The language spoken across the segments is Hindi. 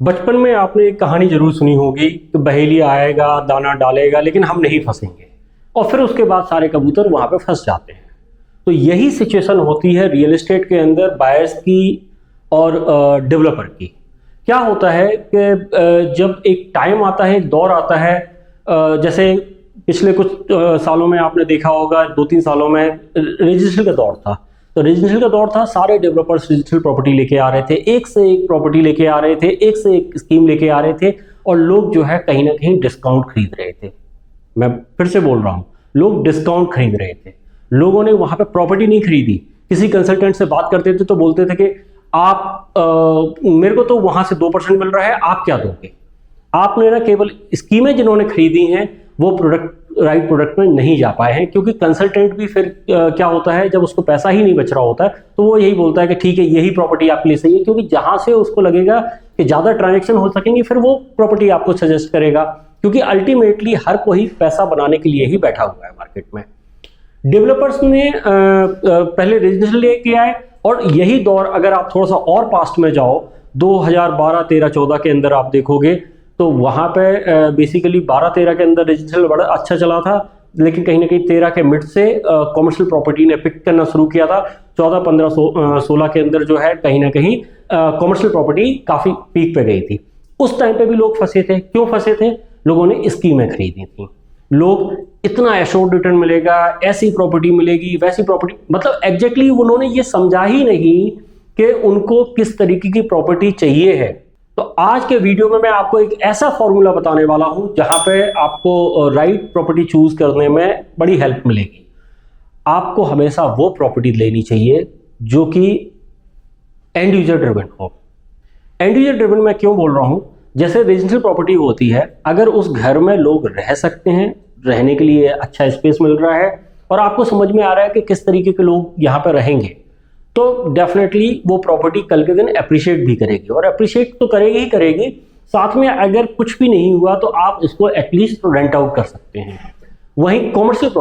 बचपन में आपने एक कहानी जरूर सुनी होगी कि बहेली आएगा दाना डालेगा लेकिन हम नहीं फंसेंगे, और फिर उसके बाद सारे कबूतर वहां पे फंस जाते हैं। तो यही सिचुएशन होती है रियल एस्टेट के अंदर बायर्स की और डेवलपर की। क्या होता है कि जब एक टाइम आता है, एक दौर आता है, जैसे पिछले कुछ सालों में आपने देखा होगा, 2-3 सालों में रेजिडेंशियल का दौर था। तो रेजिडेंशियल का दौर था, सारे डेवलपर्स रेजिडेंशियल प्रॉपर्टी लेके आ रहे थे, एक से एक प्रॉपर्टी लेके आ रहे थे, एक से एक स्कीम लेके आ रहे थे, और लोग जो है कहीं ना कहीं डिस्काउंट खरीद रहे थे। मैं फिर से बोल रहा हूँ, लोग डिस्काउंट खरीद रहे थे। लोगों ने वहां पे प्रॉपर्टी नहीं खरीदी। किसी कंसल्टेंट से बात करते थे तो बोलते थे कि आप मेरे को तो वहां से 2% मिल रहा है, आप क्या दोगे। आपने ना केवल स्कीमें जिन्होंने खरीदी हैं वो राइट प्रोडक्ट में नहीं जा पाए हैं, क्योंकि कंसल्टेंट भी फिर क्या होता है, जब उसको पैसा ही नहीं बच रहा होता है तो वो यही बोलता है कि ठीक है यही प्रॉपर्टी आपके लिए सही है, क्योंकि जहां से उसको लगेगा कि ज्यादा ट्रांजेक्शन हो सकेंगे फिर वो प्रॉपर्टी आपको सजेस्ट करेगा, क्योंकि अल्टीमेटली हर कोई पैसा बनाने के लिए ही बैठा हुआ है मार्केट में। डेवलपर्स ने पहले रेजिडेंशियल लेके आए, और यही दौर अगर आप थोड़ा सा और पास्ट में जाओ, 2012, 13, 14 के अंदर आप देखोगे तो वहां पे बेसिकली 12-13 के अंदर रेजिडेंशियल बड़ा अच्छा चला था, लेकिन कहीं ना कहीं 13 के मिड से कमर्शियल प्रॉपर्टी ने पिक करना शुरू किया था। 14, 15, 16 के अंदर जो है कहीं ना कहीं कमर्शियल प्रॉपर्टी काफी पीक पे गई थी। उस टाइम पे भी लोग फंसे थे। क्यों फंसे थे? लोगों ने स्कीमें खरीदी थी। लोग इतना एश्योर्ड रिटर्न मिलेगा, ऐसी प्रॉपर्टी मिलेगी, वैसी प्रॉपर्टी, मतलब एग्जैक्टली उन्होंने ये समझा ही नहीं कि उनको किस तरीके की प्रॉपर्टी चाहिए है। तो आज के वीडियो में मैं आपको एक ऐसा फॉर्मूला बताने वाला हूं जहां पे आपको राइट प्रॉपर्टी चूज करने में बड़ी हेल्प मिलेगी। आपको हमेशा वो प्रॉपर्टी लेनी चाहिए जो कि एंड यूजर ड्रिवन हो। एंड यूजर ड्रिवन मैं क्यों बोल रहा हूं? जैसे रेजिडेंशियल प्रॉपर्टी होती है, अगर उस घर में लोग रह सकते हैं, रहने के लिए अच्छा स्पेस मिल रहा है, और आपको समझ में आ रहा है कि किस तरीके के लोग यहाँ पर रहेंगे, तो डेफिनेटली वो प्रॉपर्टी कल के दिन अप्रिशिएट भी करेगी, और अप्रिशिएट तो करेगी ही करेगी। साथ में अगर कुछ भी नहीं हुआ तो आप इसको एटलीस्ट रेंट आउट कर सकते हैं। वहीं कॉमर्शियल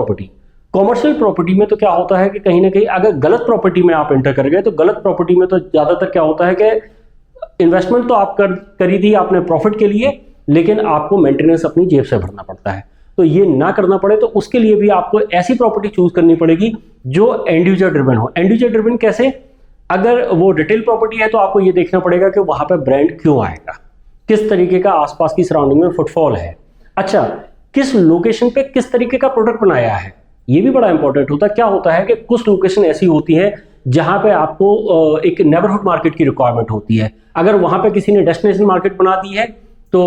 प्रॉपर्टी में तो क्या होता है कि कहीं ना कहीं अगर गलत प्रॉपर्टी में आप एंटर कर गए, तो गलत प्रॉपर्टी में तो ज्यादातर क्या होता है कि इन्वेस्टमेंट तो आप करी थी आपने प्रॉफिट के लिए, लेकिन आपको मेंटेनेंस अपनी जेब से भरना पड़ता है। तो ये ना करना पड़े तो उसके लिए भी आपको ऐसी प्रॉपर्टी चूज करनी पड़ेगी जो एंड यूजर ड्रिवन हो। एंड यूजर ड्रिवन कैसे? अगर वो रिटेल प्रॉपर्टी है तो आपको ये देखना पड़ेगा कि वहां पर ब्रांड क्यों आएगा, किस तरीके का आसपास की सराउंडिंग में फुटफॉल है, अच्छा किस लोकेशन पे किस तरीके का प्रोडक्ट बनाया है, ये भी बड़ा इंपॉर्टेंट होता है। क्या होता है कि कुछ लोकेशन ऐसी होती है जहां पे आपको एक नेबरहुड मार्केट की रिक्वायरमेंट होती है। अगर वहां पे किसी ने डेस्टिनेशन मार्केट बना दी है तो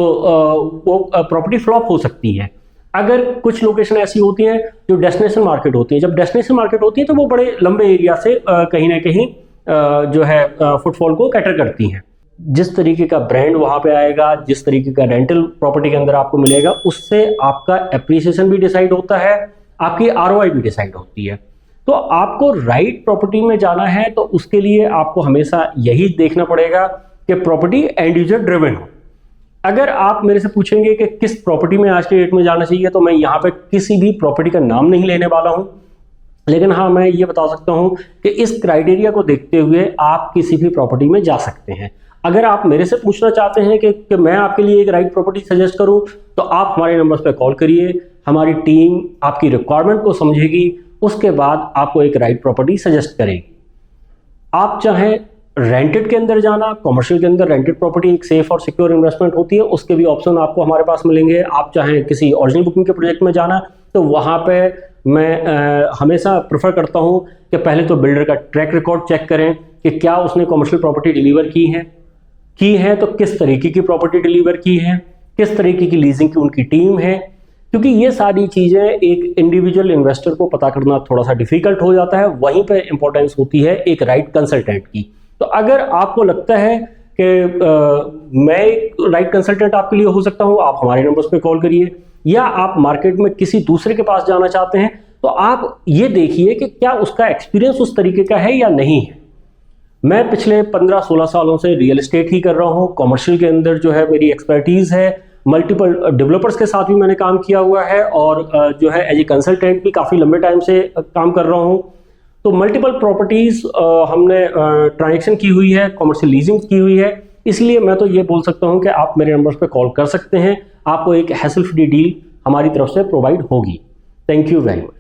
वो प्रॉपर्टी फ्लॉप हो सकती है। अगर कुछ लोकेशन ऐसी होती हैं जो डेस्टिनेशन मार्केट होती है, जब डेस्टिनेशन मार्केट होती है तो वो बड़े लंबे एरिया से कहीं ना कहीं जो है फुटफॉल को कैटर करती हैं। जिस तरीके का ब्रांड वहां पे आएगा, जिस तरीके का रेंटल प्रॉपर्टी के अंदर आपको मिलेगा, उससे आपका एप्रिसिएशन भी डिसाइड होता है, आपकी आरओआई भी डिसाइड होती है। तो आपको राइट प्रॉपर्टी में जाना है तो उसके लिए आपको हमेशा यही देखना पड़ेगा कि प्रॉपर्टी एंड यूजर ड्रिवन हो। अगर आप मेरे से पूछेंगे कि किस प्रॉपर्टी में आज के डेट में जाना चाहिए, तो मैं यहाँ पे किसी भी प्रॉपर्टी का नाम नहीं लेने वाला हूँ, लेकिन हाँ मैं ये बता सकता हूँ कि इस क्राइटेरिया को देखते हुए आप किसी भी प्रॉपर्टी में जा सकते हैं। अगर आप मेरे से पूछना चाहते हैं कि मैं आपके लिए एक राइट प्रॉपर्टी सजेस्ट करूँ, तो आप हमारे नंबर्स पे कॉल करिए। हमारी टीम आपकी रिक्वायरमेंट को समझेगी, उसके बाद आपको एक राइट प्रॉपर्टी सजेस्ट करेगी। आप चाहें रेंटेड के अंदर जाना, कमर्शियल के अंदर रेंटेड प्रॉपर्टी एक सेफ और सिक्योर इन्वेस्टमेंट होती है, उसके भी ऑप्शन आपको हमारे पास मिलेंगे। आप चाहें किसी ओरिजिनल बुकिंग के प्रोजेक्ट में जाना, तो वहाँ पे मैं हमेशा प्रेफर करता हूँ कि पहले तो बिल्डर का ट्रैक रिकॉर्ड चेक करें कि क्या उसने कमर्शियल प्रॉपर्टी डिलीवर की है तो किस तरीके की प्रॉपर्टी डिलीवर की है, किस तरीके की लीजिंग की उनकी टीम है, क्योंकि ये सारी चीज़ें एक इंडिविजुअल इन्वेस्टर को पता करना थोड़ा सा डिफिकल्ट हो जाता है। वहीं पे इंपॉर्टेंस होती है एक राइट कंसल्टेंट की। तो अगर आपको लगता है कि मैं एक राइट कंसल्टेंट आपके लिए हो सकता हूं, आप हमारे नंबर्स पे कॉल करिए। या आप मार्केट में किसी दूसरे के पास जाना चाहते हैं, तो आप ये देखिए कि क्या उसका एक्सपीरियंस उस तरीके का है या नहीं है। मैं पिछले 15-16 सालों से रियल एस्टेट ही कर रहा हूँ। कॉमर्शियल के अंदर जो है मेरी एक्सपर्टीज है, मल्टीपल डेवलपर्स के साथ भी मैंने काम किया हुआ है, और जो है एज ए कंसल्टेंट भी काफ़ी लंबे टाइम से काम कर रहा हूँ। तो मल्टीपल प्रॉपर्टीज हमने ट्रांजेक्शन की हुई है, कॉमर्शियल लीजिंग की हुई है। इसलिए मैं तो ये बोल सकता हूँ कि आप मेरे नंबर्स पे कॉल कर सकते हैं, आपको एक हैसल फ्री डील हमारी तरफ से प्रोवाइड होगी। Thank you very much.